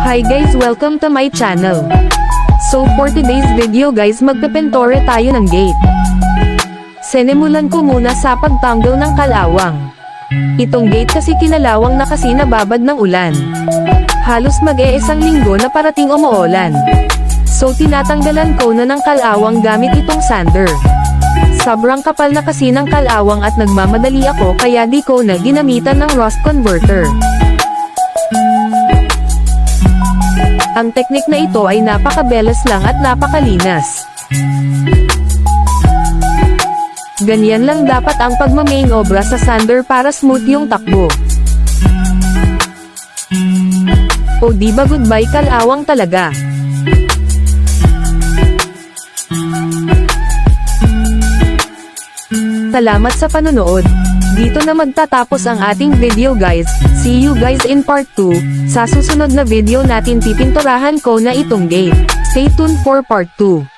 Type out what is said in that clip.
Hi guys, welcome to my channel. So for today's video guys, magpepentore tayo ng gate. Sinimulan ko muna sa pagtanggal ng kalawang. Itong gate kasi kinalawang na kasi nababad ng ulan. Halos mag-iisang linggo na parating umuulan. So tinatanggalan ko na ng kalawang gamit itong sander. Sobrang kapal na kasi ng kalawang at nagmamadali ako kaya di ko na ginamitan ng rust converter. Ang teknik na ito ay napakabeles lang at napakalinas. Ganyan lang dapat ang pagmamain obra sa sander para smooth yung takbo. O diba goodbye kalawang talaga. Salamat sa panonood. Dito na magtatapos ang ating video guys. See you guys in part 2. Sa susunod na video natin pipinturahan ko na itong gate. Stay tuned for part 2.